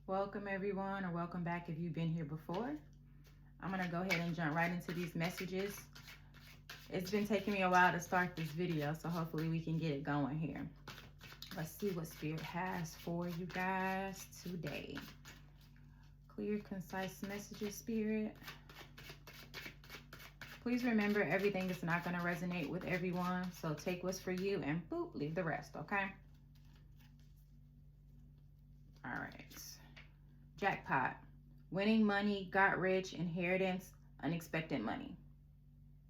Welcome everyone, or welcome back if you've been here before. I'm gonna go ahead and jump right into these messages. It's been taking me a while to start this video, so hopefully we can get it going here. Let's see what Spirit has for you guys today. Clear, concise messages, Spirit. Please remember, everything is not going to resonate with everyone, so take what's for you and boop, leave the rest, okay? All right. Jackpot. Winning money, got rich, inheritance, unexpected money.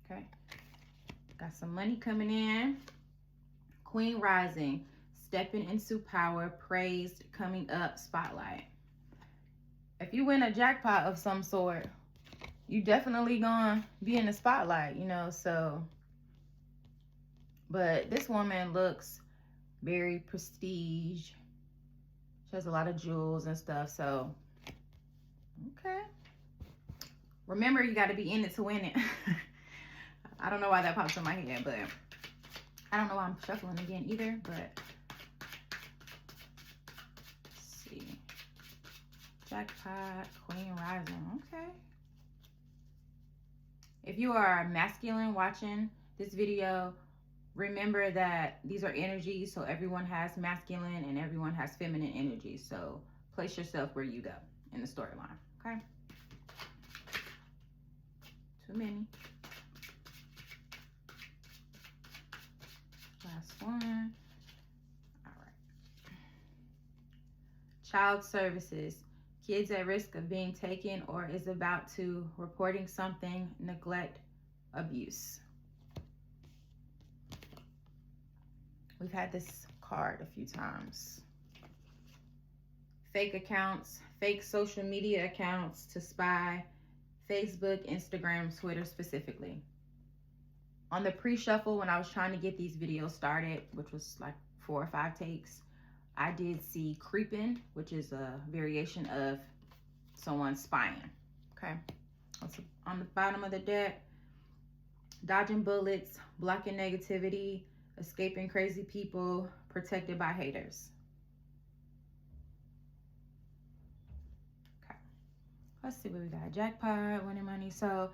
Okay. Got some money coming in. Queen rising. Stepping into power, praised, coming up, spotlight. If you win a jackpot of some sort, you definitely gonna be in the spotlight, so. But this woman looks very prestige. She has a lot of jewels and stuff, so okay. Remember, you got to be in it to win it. I don't know why that pops in my head, but I don't know why I'm shuffling again either, but let's see. Jackpot, Queen rising, okay. If you are masculine watching this video, remember that these are energies, so everyone has masculine and everyone has feminine energy. So place yourself where you go in the storyline, okay? Too many. Last one. All right. Child services. Kids at risk of being taken or is about to, reporting something, neglect, abuse. We've had this card a few times. Fake accounts, fake social media accounts to spy, Facebook, Instagram, Twitter specifically. On the pre-shuffle, when I was trying to get these videos started, which was like 4 or 5 takes, I did see creeping, which is a variation of someone spying. Okay. That's on the bottom of the deck. Dodging bullets, blocking negativity, escaping crazy people, protected by haters. Okay. Let's see what we got. Jackpot, winning money. So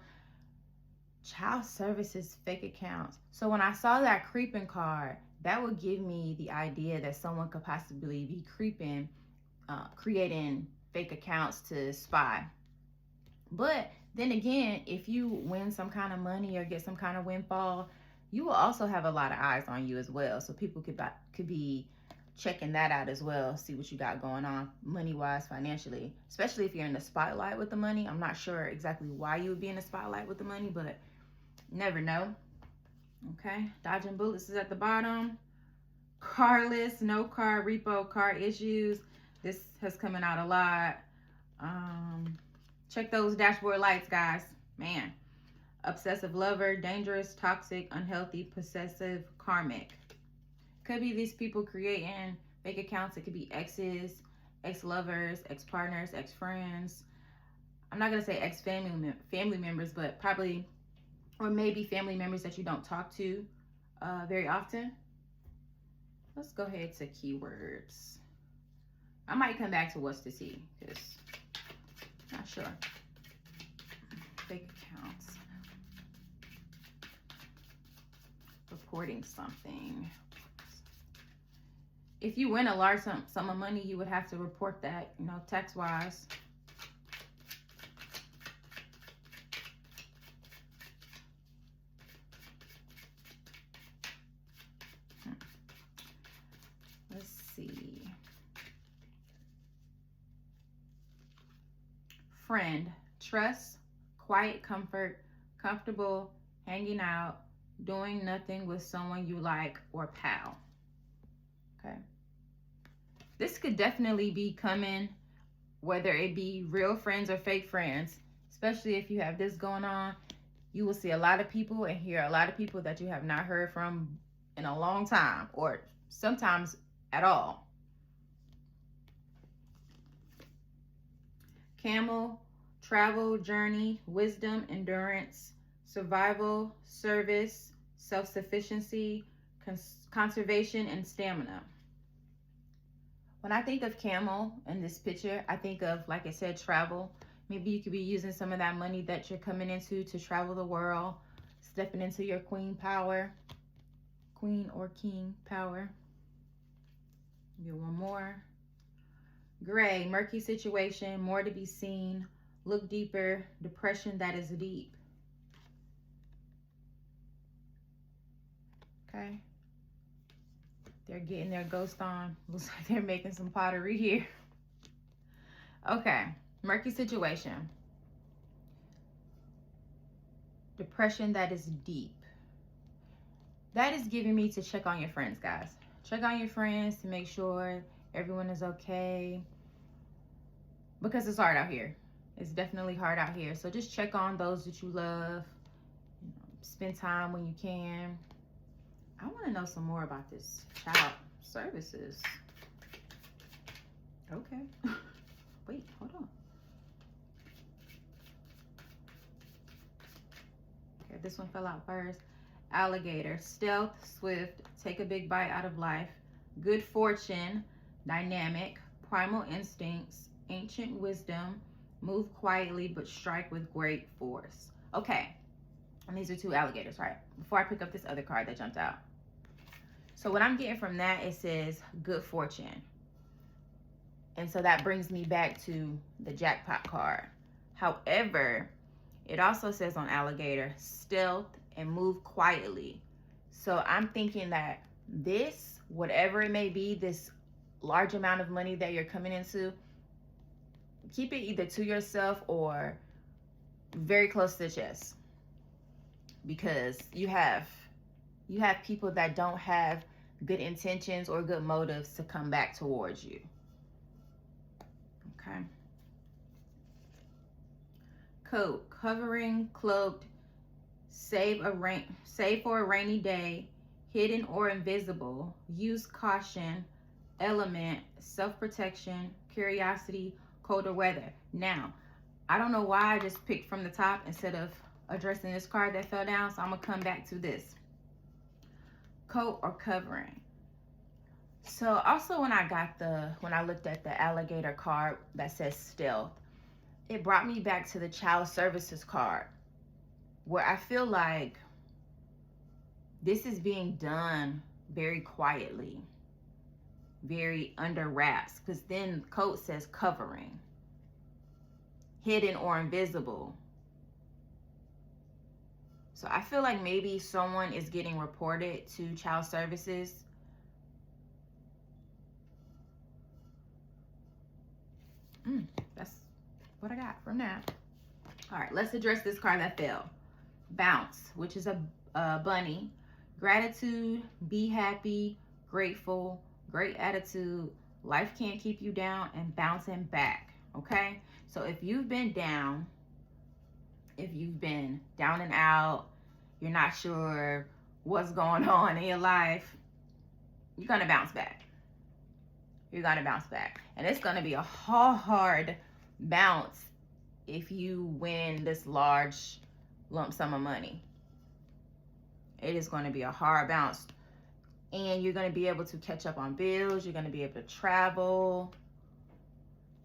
child services, fake accounts. So when I saw that creeping card, that would give me the idea that someone could possibly be creeping, creating fake accounts to spy. But then again, if you win some kind of money or get some kind of windfall, you will also have a lot of eyes on you as well. So people could be checking that out as well, see what you got going on money-wise, financially, especially if you're in the spotlight with the money. I'm not sure exactly why you would be in the spotlight with the money, but never know. Okay, dodging bullets is at the bottom. Carless, no car, repo, car issues. This has coming out a lot. Check those dashboard lights, guys. Man. Obsessive lover, dangerous, toxic, unhealthy, possessive, karmic. Could be these people creating fake accounts. It could be exes, ex-lovers, ex-partners, ex-friends. I'm not going to say ex-family members, but probably, or maybe family members that you don't talk to very often. Let's go ahead to keywords. I might come back to what's to see, because not sure. Fake accounts. Reporting something. If you win a large sum of money, you would have to report that, tax-wise. Let's see. Friend, trust, quiet comfort, comfortable, hanging out, doing nothing with someone you like, or pal. Okay. This could definitely be coming, whether it be real friends or fake friends, especially if you have this going on. You will see a lot of people and hear a lot of people that you have not heard from in a long time, or sometimes at all. Camel, travel, journey, wisdom, endurance, survival, service, self-sufficiency, conservation, and stamina. When I think of camel in this picture, I think of, like I said, travel. Maybe you could be using some of that money that you're coming into to travel the world, stepping into your queen power, queen or king power. Get one more. Gray, murky situation, more to be seen, look deeper, depression that is deep. Okay. They're getting their ghost on. Looks like they're making some pottery here. Okay. Murky situation. Depression that is deep. That is giving me to check on your friends, guys. Check on your friends to make sure everyone is okay. Because it's hard out here. It's definitely hard out here. So just check on those that you love. Spend time when you can. I want to know some more about this child services. Okay. Wait, hold on. Okay, this one fell out first. Alligator, stealth, swift, take a big bite out of life, good fortune, dynamic, primal instincts, ancient wisdom, move quietly but strike with great force. Okay, and these are two alligators, right? Before I pick up this other card that jumped out. So what I'm getting from that, it says good fortune. And so that brings me back to the jackpot card. However, it also says on alligator, stealth and move quietly. So I'm thinking that this, whatever it may be, this large amount of money that you're coming into, keep it either to yourself or very close to the chest. Because you have people that don't have good intentions or good motives to come back towards you. Okay. Coat, covering, cloaked, save for a rainy day, hidden or invisible, use caution, element, self-protection, curiosity, colder weather. Now, I don't know why I just picked from the top instead of addressing this card that fell down, so I'm gonna come back to this. Coat or covering. So also when I looked at the alligator card that says stealth, it brought me back to the child services card, where I feel like this is being done very quietly, very under wraps, because then coat says covering, hidden or invisible. So I feel like maybe someone is getting reported to child services. That's what I got from that. All right, let's address this card that fell. Bounce, which is a bunny. Gratitude, be happy, grateful, great attitude, life can't keep you down, and bouncing back. Okay, so if you've been down, and out, you're not sure what's going on in your life, you're gonna bounce back. You're gonna bounce back, and it's gonna be a hard bounce if you win this large lump sum of money. It is going to be a hard bounce, and you're going to be able to catch up on bills. You're going to be able to travel,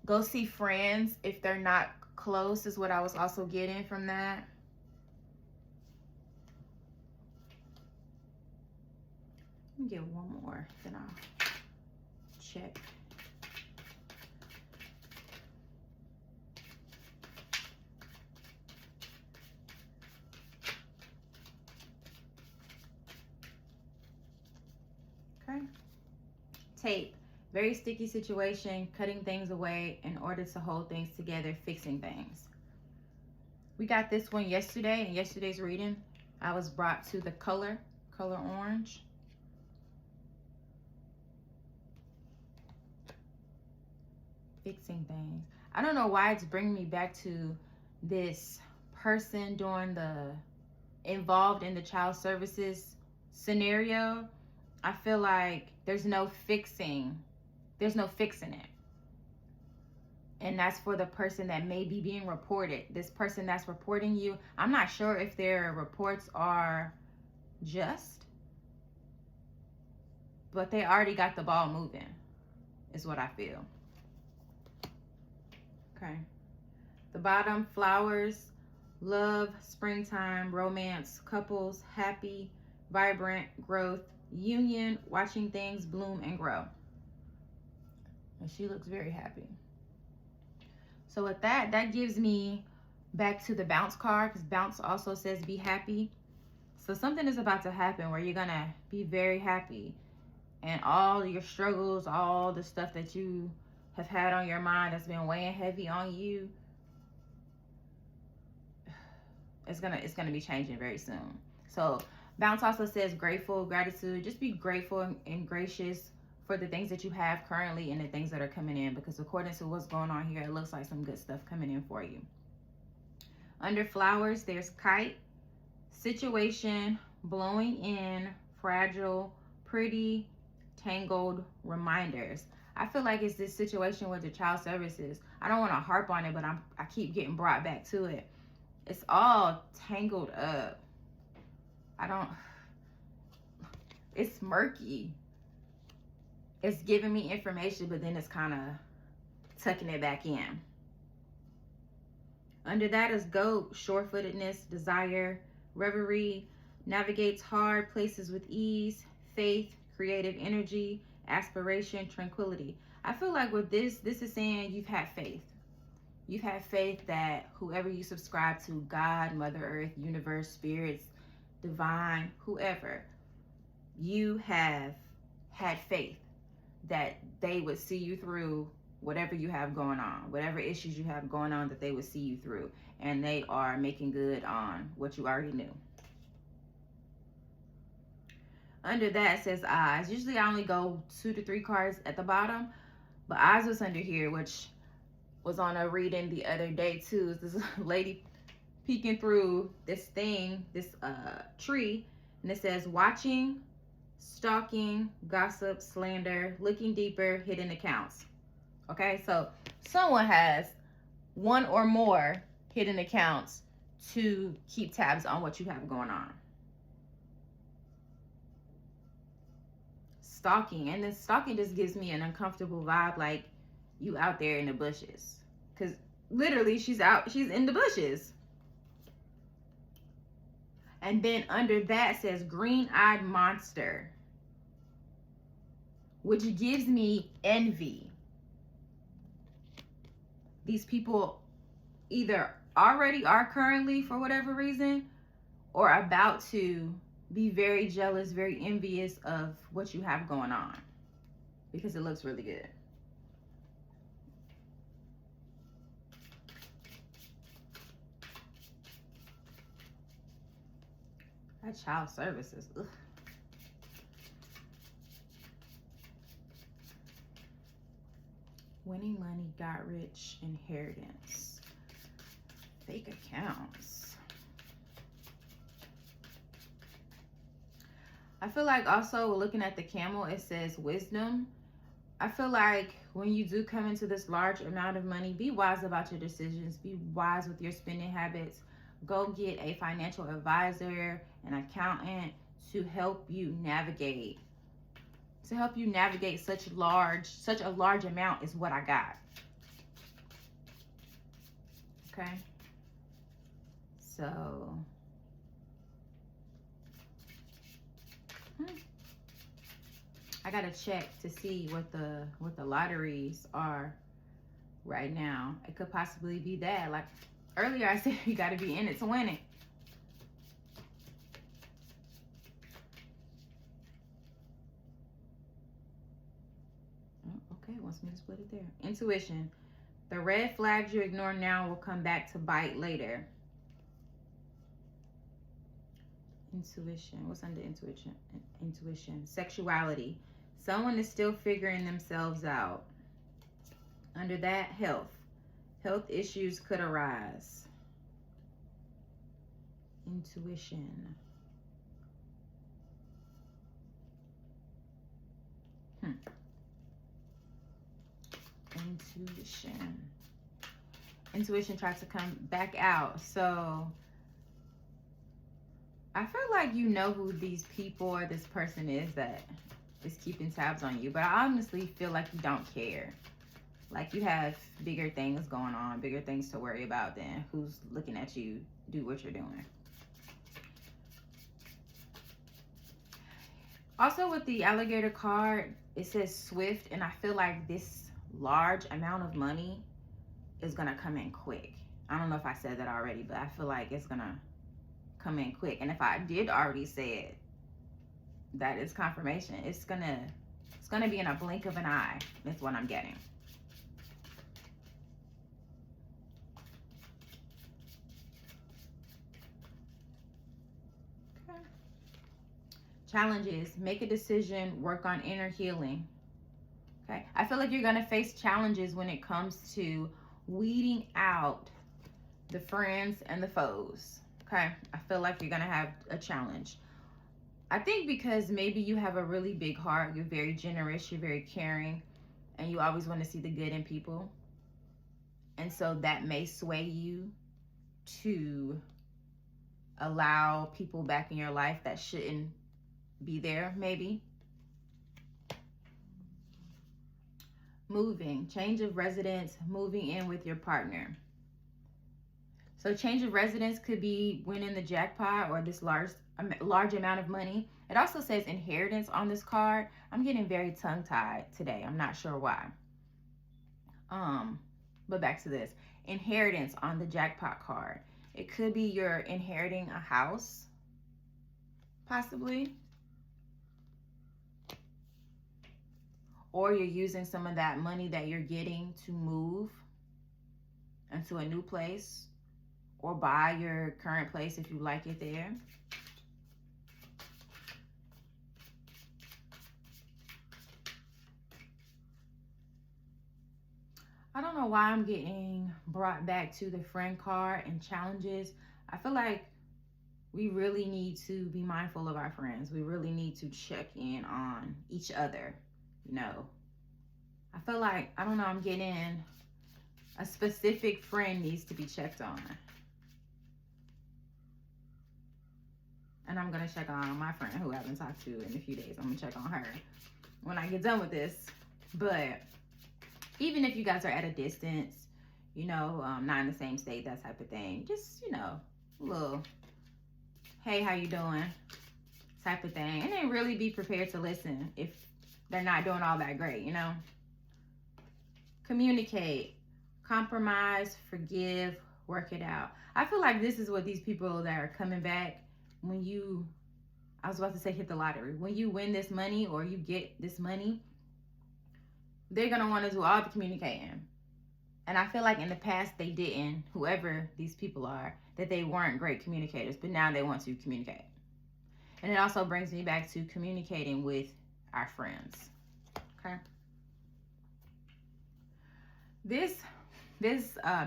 go see friends if they're not close, is what I was also getting from that. Let me get one more, then I'll check. Okay. Tape, very sticky situation, cutting things away in order to hold things together, fixing things. We got this one yesterday in yesterday's reading. I was brought to the color orange. Fixing things. I don't know why it's bringing me back to this person doing involved in the child services scenario. I feel like there's no fixing it. And that's for the person that may be being reported. This person that's reporting you, I'm not sure if their reports are just, but they already got the ball moving. is what I feel. Okay. The bottom, flowers, love, springtime, romance, couples, happy, vibrant, growth, union, watching things bloom and grow. And she looks very happy. So with that, that gives me back to the bounce card, because bounce also says be happy. So something is about to happen where you're gonna be very happy, and all your struggles, all the stuff that you have had on your mind that's been weighing heavy on you, it's gonna be changing very soon. So bounce also says grateful, gratitude. Just be grateful and gracious for the things that you have currently and the things that are coming in, because according to what's going on here, it looks like some good stuff coming in for you. Under flowers, there's kite, situation, blowing in, fragile, pretty, tangled, reminders. I feel like it's this situation with the child services. I don't want to harp on it, but I keep getting brought back to it. It's all tangled up. It's murky. It's giving me information, but then it's kind of tucking it back in. Under that is goat, sure-footedness, desire, reverie, navigates hard places with ease, faith, creative energy, aspiration, tranquility. I feel like with this is saying you've had faith. You've had faith that whoever you subscribe to, God, Mother Earth, universe, spirits, divine, whoever, you have had faith that they would see you through whatever you have going on, whatever issues you have going on, that they would see you through, and they are making good on what you already knew. Under that says eyes. Usually I only go 2 to 3 cards at the bottom, but eyes was under here, which was on a reading the other day too. This lady peeking through this thing, this tree, and it says watching, stalking, gossip, slander, looking deeper, hidden accounts. Okay, so someone has one or more hidden accounts to keep tabs on what you have going on. Stalking, and then stalking just gives me an uncomfortable vibe, like you out there in the bushes, because literally she's in the bushes. And then under that says green-eyed monster, which gives me envy. These people either already are currently, for whatever reason, or about to be very jealous, very envious of what you have going on, because it looks really good. That child services. Ugh. Winning money, got rich, inheritance, fake accounts. I feel like also looking at the camel, it says wisdom. I feel like when you do come into this large amount of money, be wise about your decisions. Be wise with your spending habits. Go get a financial advisor, an accountant to help you navigate. Such a large amount is what I got. Okay. So I gotta check to see what the lotteries are right now. It could possibly be that. Like earlier I said, you gotta be in it to win it. Okay, wants me to split it there. Intuition. The red flags you ignore now will come back to bite later. Intuition. What's under intuition? Intuition. Sexuality. Someone is still figuring themselves out. Under that, health. Health issues could arise. Intuition. Intuition tries to come back out. So I feel like you know who these people or this person is that is keeping tabs on you. But I honestly feel like you don't care. Like you have bigger things going on, bigger things to worry about than who's looking at you do what you're doing. Also with the alligator card, it says swift, and I feel like this large amount of money is gonna come in quick. I don't know if I said that already, but I feel like it's gonna come in quick. And if I did already say it, that is confirmation. It's gonna be in a blink of an eye. That's what I'm getting. Okay. Challenges. Make a decision. Work on inner healing. Okay. I feel like you're gonna face challenges when it comes to weeding out the friends and the foes. Okay. I feel like you're gonna have a challenge. I think because maybe you have a really big heart, you're very generous, you're very caring, and you always want to see the good in people. And so that may sway you to allow people back in your life that shouldn't be there, maybe. Moving, change of residence, moving in with your partner. So change of residence could be winning the jackpot or this large amount of money. It also says inheritance on this card. I'm getting very tongue-tied today. I'm not sure why. But back to this. Inheritance on the jackpot card. It could be you're inheriting a house, possibly. Or you're using some of that money that you're getting to move into a new place or buy your current place if you like it there. I don't know why I'm getting brought back to the friend card and challenges. I feel like we really need to be mindful of our friends. We really need to check in on each other, you know. I feel like, I don't know, I'm getting a specific friend needs to be checked on. And I'm going to check on my friend who I haven't talked to in a few days. I'm going to check on her when I get done with this. But even if you guys are at a distance, you know, not in the same state, that type of thing, just, you know, a little, hey, how you doing type of thing. And then really be prepared to listen if they're not doing all that great, you know. Communicate, compromise, forgive, work it out. I feel like this is what these people that are coming back, when you, I was about to say hit the lottery, when you win this money or you get this money, they're going to want to do all the communicating. And I feel like in the past they didn't, whoever these people are, that they weren't great communicators, but now they want to communicate. And it also brings me back to communicating with our friends. Okay. This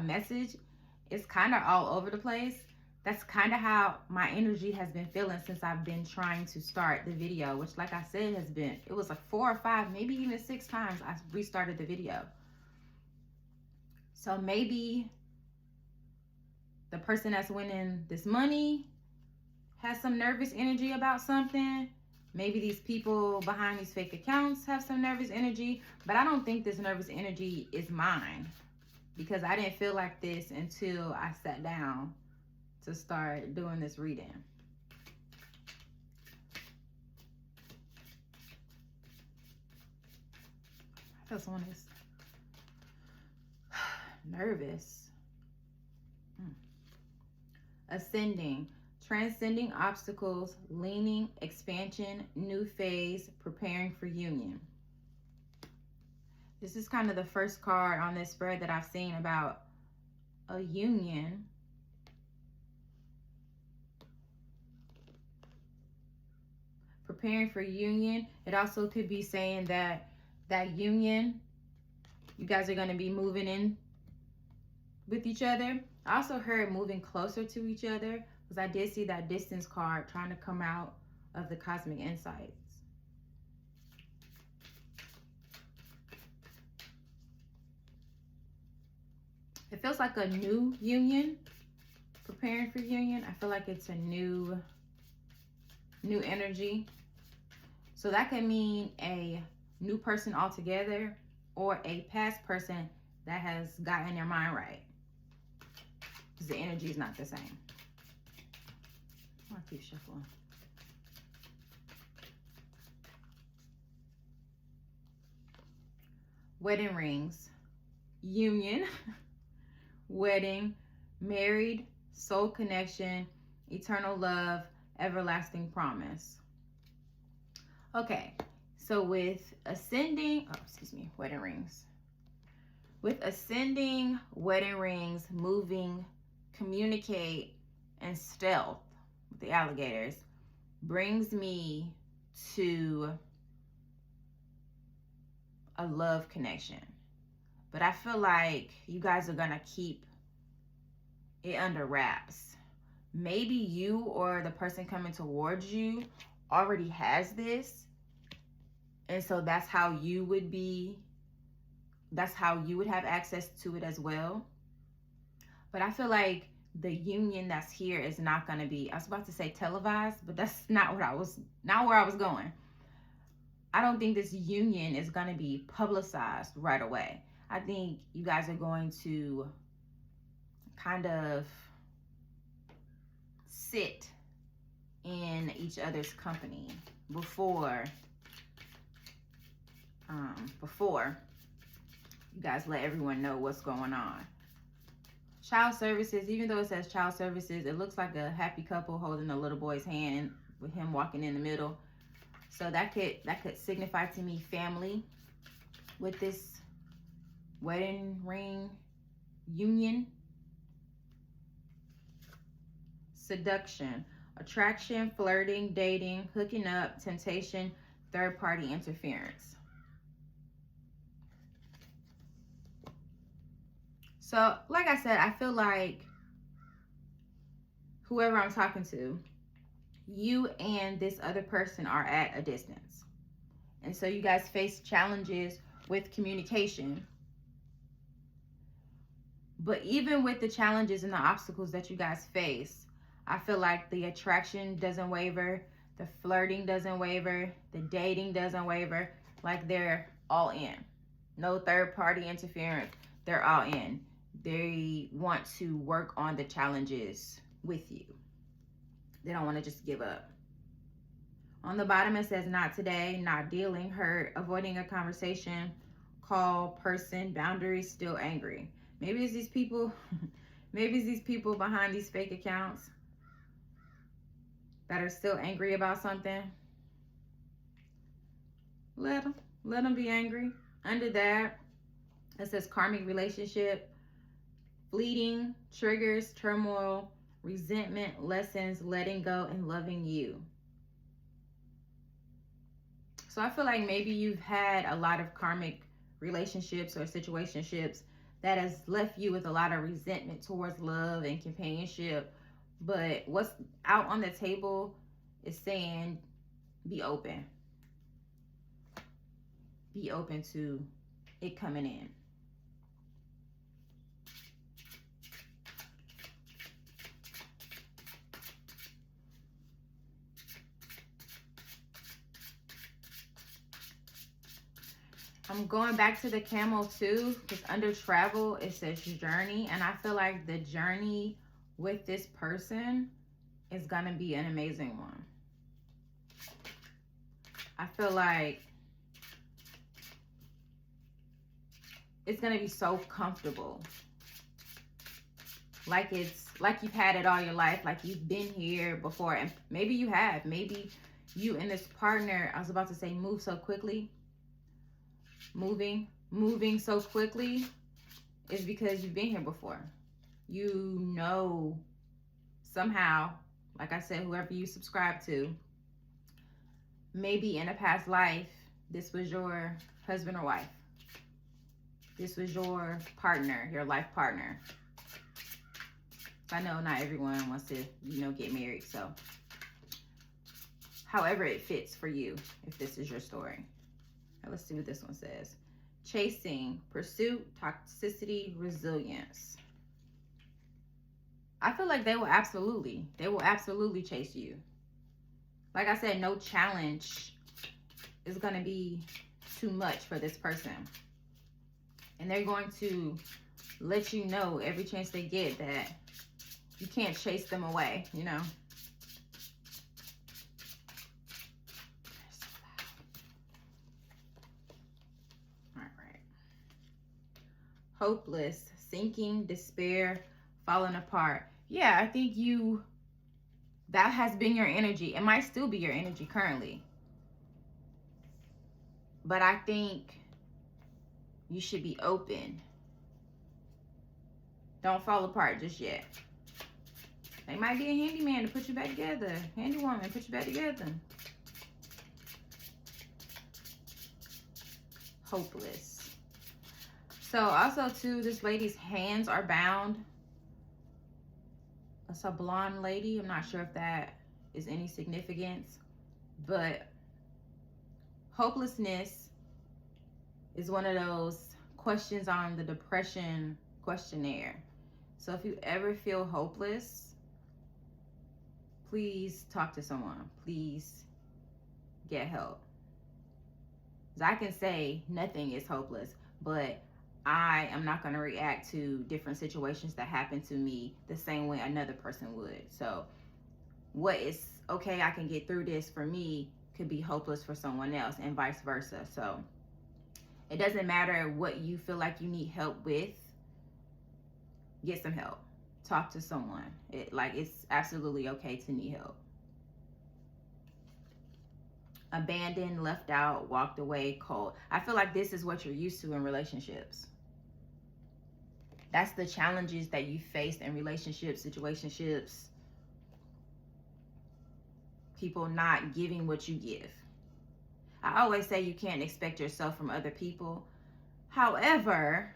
message is kind of all over the place. That's kind of how my energy has been feeling since I've been trying to start the video, which, like I said, it was like 4 or 5, maybe even 6 times I restarted the video. So maybe the person that's winning this money has some nervous energy about something. Maybe these people behind these fake accounts have some nervous energy, but I don't think this nervous energy is mine, because I didn't feel like this until I sat down to start doing this reading. I feel someone is nervous. Ascending, transcending obstacles, leaning, expansion, new phase, preparing for union. This is kind of the first card on this spread that I've seen about a union. Preparing for union. It also could be saying that union, you guys are going to be moving in with each other. I also heard moving closer to each other, because I did see that distance card trying to come out of the cosmic insights. It feels like a new union, preparing for union. I feel like it's a new energy. So that could mean a new person altogether or a past person that has gotten their mind right. Because the energy is not the same. I'll keep shuffling. Wedding rings, union, wedding, married, soul connection, eternal love, everlasting promise. Okay, so with ascending, wedding rings. With ascending, wedding rings, moving, communicate, and stealth with the alligators brings me to a love connection. But I feel like you guys are gonna keep it under wraps. Maybe you or the person coming towards you already has this, and so that's how you would have access to it as well. But I feel like the union that's here is not going to be, I was about to say televised, but that's not where I was going. I don't think this union is going to be publicized right away. I think you guys are going to kind of sit in each other's company before you guys let everyone know what's going on. Child services, even though it says child services, it looks like a happy couple holding a little boy's hand with him walking in the middle. So that could signify to me family with this wedding ring union. Seduction, attraction, flirting, dating, hooking up, temptation, third-party interference. So, like I said, I feel like whoever I'm talking to, you and this other person are at a distance. And so you guys face challenges with communication. But even with the challenges and the obstacles that you guys face, I feel like the attraction doesn't waver, the flirting doesn't waver, the dating doesn't waver. Like they're all in. No third-party interference. They're all in. They want to work on the challenges with you. They don't want to just give up. On the bottom, it says not today, not dealing, hurt, avoiding a conversation, call, person, boundaries, still angry. Maybe it's these people, behind these fake accounts that are still angry about something. Let them be angry. Under that, it says karmic relationship, fleeting, triggers, turmoil, resentment, lessons, letting go, and loving you. So I feel like maybe you've had a lot of karmic relationships or situationships that has left you with a lot of resentment towards love and companionship. But what's out on the table is saying be open. Be open to it coming in. I'm going back to the camel too, because under travel, it says journey. And I feel like the journey with this person is going to be an amazing one. I feel like it's going to be so comfortable. Like you've had it all your life, like you've been here before. And maybe you have. Maybe you and this partner, I was about to say move so quickly. Moving so quickly is because you've been here before. You know, somehow, like I said, whoever you subscribe to, maybe in a past life, this was your husband or wife. This was your partner, your life partner. I know not everyone wants to, get married. So however it fits for you, if this is your story. Now let's see what this one says. Chasing, pursuit, toxicity, resilience. I feel like they will absolutely chase you. Like I said, no challenge is going to be too much for this person. And they're going to let you know every chance they get that you can't chase them away, you know. All right. Hopeless, sinking, despair, falling apart. Yeah, I think that has been your energy. It might still be your energy currently. But I think you should be open. Don't fall apart just yet. They might be a handyman to put you back together. Handy woman, put you back together. Hopeless. So also too, this lady's hands are bound. That's a blonde lady. I'm not sure if that is any significance, but hopelessness is one of those questions on the depression questionnaire. So if you ever feel hopeless, please talk to someone. Please get help. I can say nothing is hopeless, but I am not going to react to different situations that happen to me the same way another person would. So what is okay, I can get through this for me, could be hopeless for someone else, and vice versa. So it doesn't matter what you feel like you need help with. Get some help. Talk to someone. It's absolutely okay to need help. Abandoned, left out, walked away, cold. I feel like this is what you're used to in relationships. That's the challenges that you faced in relationships, situationships. People not giving what you give. I always say you can't expect yourself from other people. However,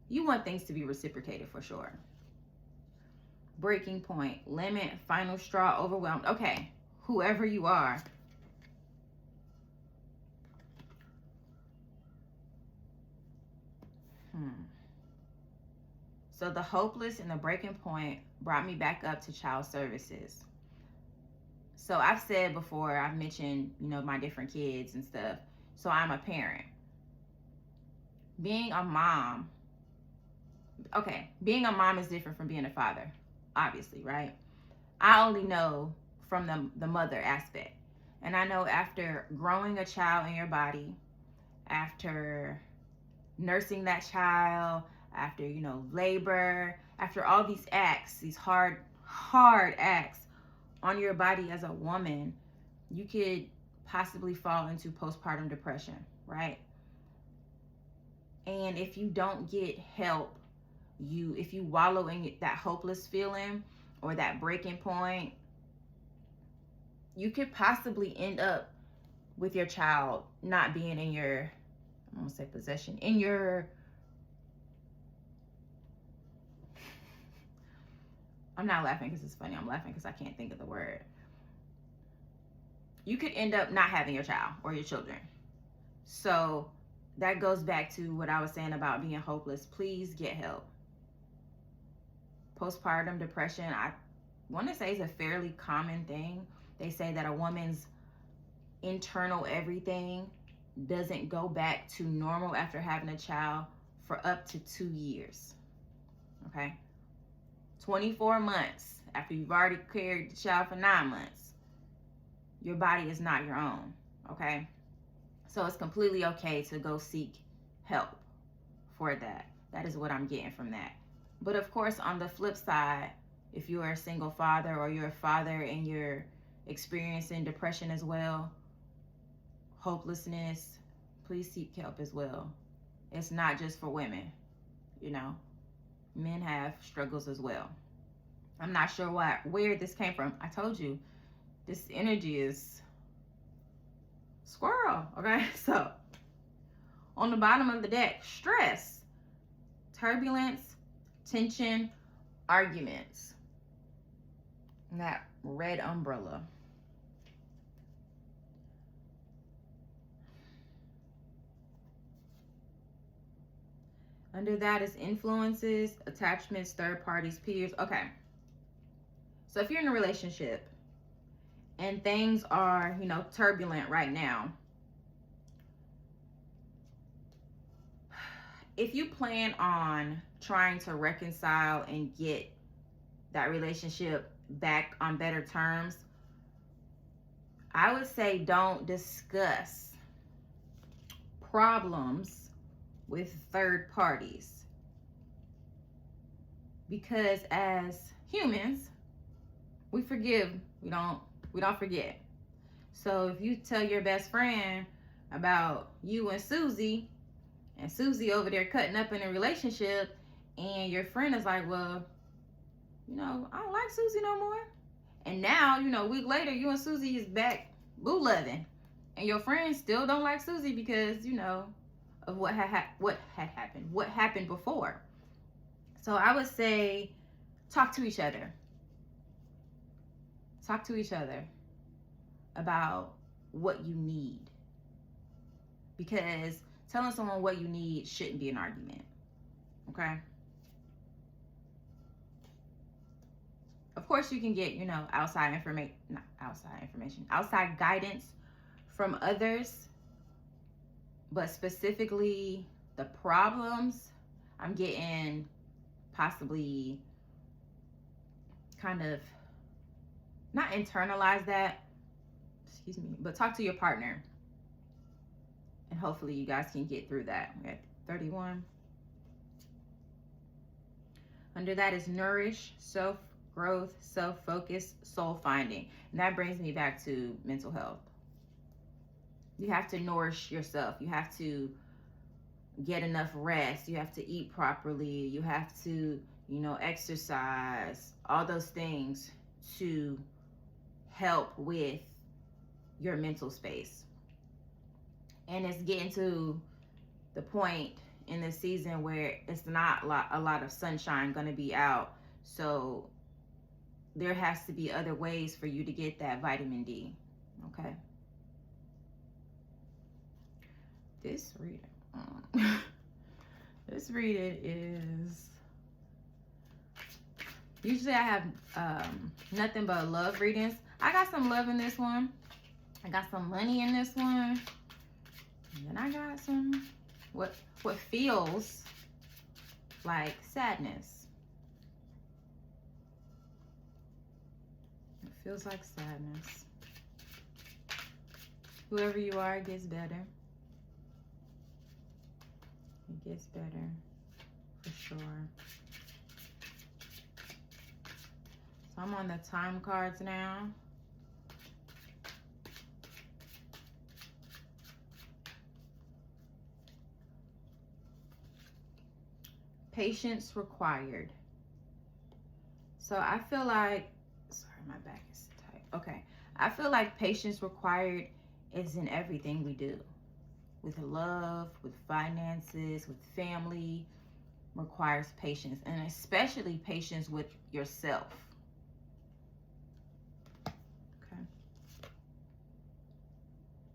you want things to be reciprocated for sure. Breaking point, limit, final straw, overwhelmed. Okay, whoever you are. So the hopeless and the breaking point brought me back up to child services. So I've said before, I've mentioned, my different kids and stuff. So I'm a parent. Being a mom is different from being a father, obviously, right? I only know from the mother aspect. And I know after growing a child in your body, after nursing that child, after, labor, after all these acts, these hard acts on your body as a woman, you could possibly fall into postpartum depression, right? And if you don't get help, if you wallow in that hopeless feeling or that breaking point, you could possibly end up with your child not being in your, I'm gonna say possession, in your, I'm not laughing because it's funny, I'm laughing because I can't think of the word. You could end up not having your child or your children. So that goes back to what I was saying about being hopeless. Please get help. Postpartum depression, I want to say, is a fairly common thing. They say that a woman's internal everything doesn't go back to normal after having a child for up to 2 years. Okay? 24 months after you've already carried the child for 9 months, your body is not your own. Okay? So it's completely okay to go seek help for that. That is what I'm getting from that. But of course, on the flip side, if you are a single father or you're a father and you're experiencing depression as well, hopelessness, please seek help as well. It's not just for women, men have struggles as well. I'm not sure where this came from. I told you, this energy is squirrel, okay? So, on the bottom of the deck, stress, turbulence, tension, arguments. And that red umbrella. Under that is influences, attachments, third parties, peers. Okay. So if you're in a relationship and things are, turbulent right now, if you plan on trying to reconcile and get that relationship back on better terms, I would say don't discuss problems with third parties, because as humans, we forgive, we don't forget. So if you tell your best friend about you and Susie over there cutting up in a relationship, and your friend is like, well, I don't like Susie no more. And now, a week later, you and Susie is back boo loving. And your friends still don't like Susie because, of what happened before. So I would say talk to each other. Talk to each other about what you need. Because telling someone what you need shouldn't be an argument. Okay? Of course, you can get, outside guidance from others. But specifically, the problems, I'm getting possibly kind of, not internalize that, but talk to your partner. And hopefully you guys can get through that. We're at 31. Under that is nourish, self-growth, self-focus, soul-finding. And that brings me back to mental health. You have to nourish yourself. You have to get enough rest. You have to eat properly. You have to, exercise. All those things to help with your mental space. And it's getting to the point in the season where it's not a lot of sunshine going to be out. So there has to be other ways for you to get that vitamin D. Okay. This reading is, usually I have nothing but love readings. I got some love in this one. I got some money in this one. And then I got some what feels like sadness. It feels like sadness. Whoever you are, it gets better. It gets better, for sure. So I'm on the time cards now. Patience required. So I feel like, sorry, my back is tight. Okay. I feel like patience required is in everything we do. With love, with finances, with family, requires patience, and especially patience with yourself. Okay.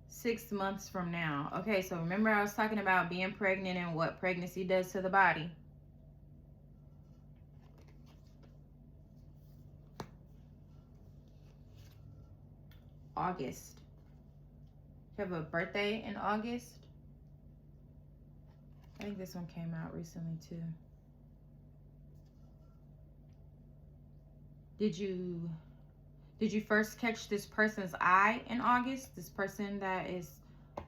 6 months from now. Okay, so remember I was talking about being pregnant and what pregnancy does to the body. August. You have a birthday in August? I think this one came out recently too. Did you first catch this person's eye in August? This person that is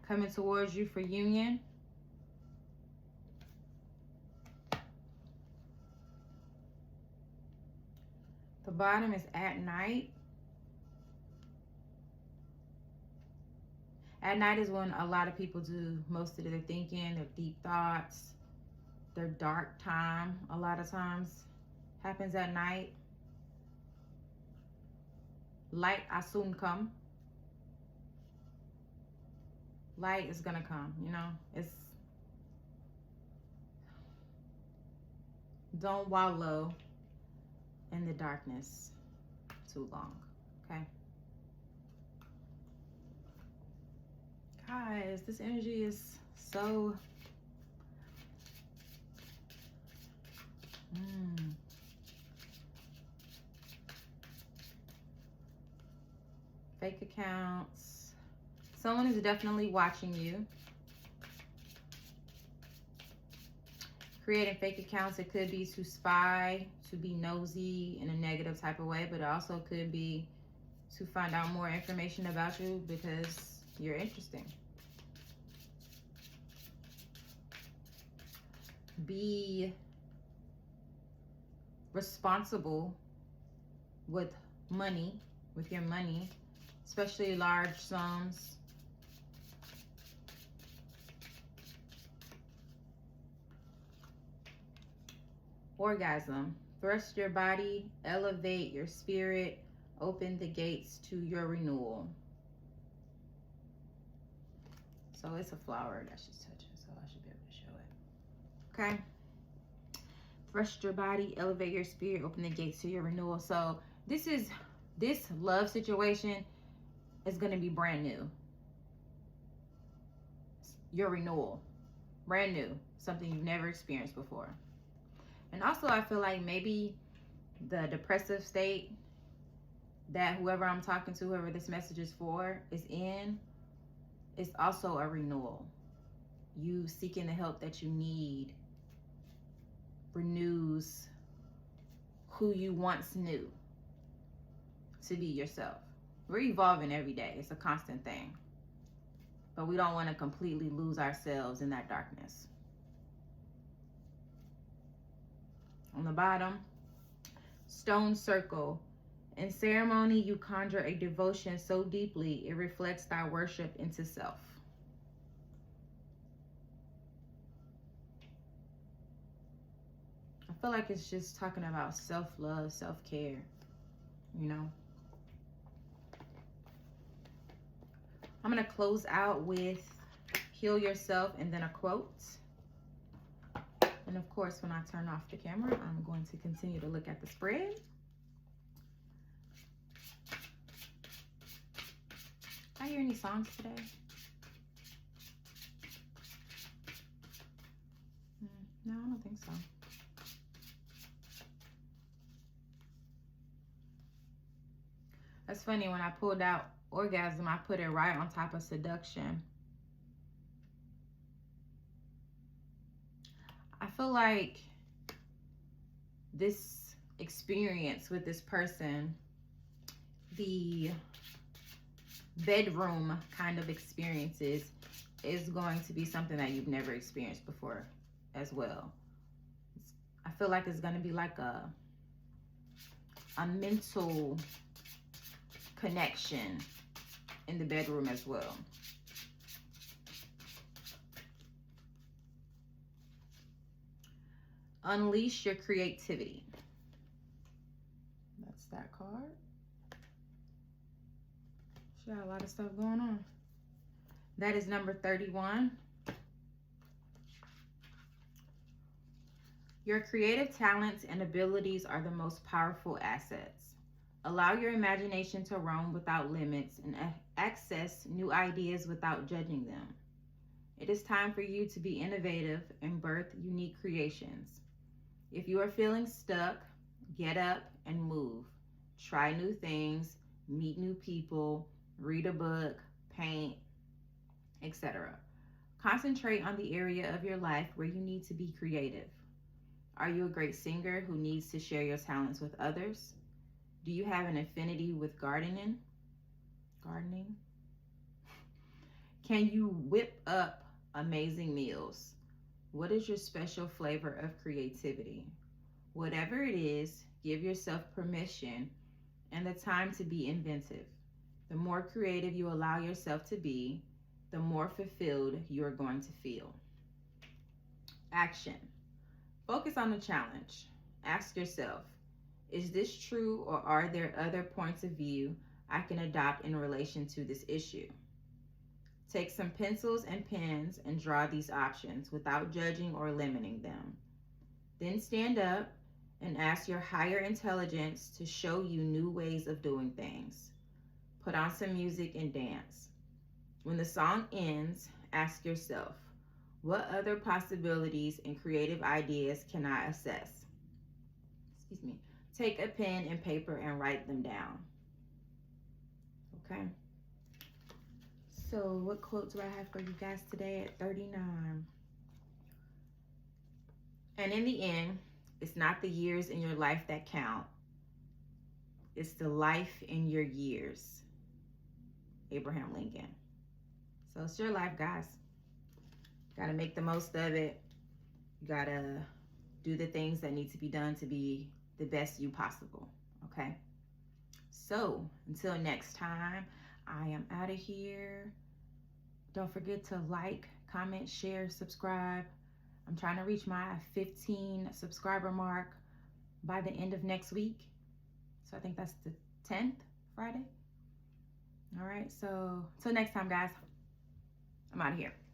coming towards you for union? The bottom is at night. At night is when a lot of people do most of their thinking, their deep thoughts, their dark time. A lot of times happens at night. Light will soon come. Light is gonna come, don't wallow in the darkness too long, okay? Guys, this energy is so fake accounts. Someone is definitely watching you. Creating fake accounts, it could be to spy, to be nosy in a negative type of way, but it also could be to find out more information about you because you're interesting. Be responsible with money, with your money, especially large sums. Orgasm. Thrust your body, elevate your spirit, open the gates to your renewal. So it's a flower that she's touching, so I should be able to show it. Okay. Thrust your body, elevate your spirit, open the gates to your renewal. So this love situation is going to be brand new. Your renewal, brand new, something you've never experienced before. And also I feel like maybe the depressive state that whoever I'm talking to, whoever this message is for, is in, is also a renewal. You seeking the help that you need renews who you once knew to be yourself. We're evolving every day. It's a constant thing. But we don't want to completely lose ourselves in that darkness. On the bottom, stone circle. In ceremony, you conjure a devotion so deeply it reflects thy worship into self. I feel like it's just talking about self-love, self-care, you know. I'm going to close out with heal yourself and then a quote. And of course, when I turn off the camera, I'm going to continue to look at the spread. I hear any songs today? No, I don't think so. That's funny, when I pulled out orgasm, I put it right on top of seduction. I feel like this experience with this person, the bedroom kind of experiences, is going to be something that you've never experienced before as well. I feel like it's going to be like a mental connection in the bedroom as well. Unleash your creativity. That's that card. She got a lot of stuff going on. That is number 31. Your creative talents and abilities are the most powerful assets. Allow your imagination to roam without limits and access new ideas without judging them. It is time for you to be innovative and birth unique creations. If you are feeling stuck, get up and move. Try new things, meet new people, read a book, paint, etc. Concentrate on the area of your life where you need to be creative. Are you a great singer who needs to share your talents with others? Do you have an affinity with gardening? Can you whip up amazing meals? What is your special flavor of creativity? Whatever it is, give yourself permission and the time to be inventive. The more creative you allow yourself to be, the more fulfilled you are going to feel. Action. Focus on the challenge. Ask yourself, is this true, or are there other points of view I can adopt in relation to this issue? Take some pencils and pens and draw these options without judging or limiting them. Then stand up and ask your higher intelligence to show you new ways of doing things. Put on some music and dance. When the song ends, ask yourself, what other possibilities and creative ideas can I assess? Take a pen and paper and write them down. Okay. So what quote do I have for you guys today at 39? And in the end, it's not the years in your life that count. It's the life in your years. Abraham Lincoln. So it's your life, guys. Got to make the most of it. You got to do the things that need to be done to be the best you possible. Okay? So until next time, I am out of here. Don't forget to like, comment, share, subscribe. I'm trying to reach my 15 subscriber mark by the end of next week. So I think that's the 10th Friday. All right, so till next time, guys. I'm out of here.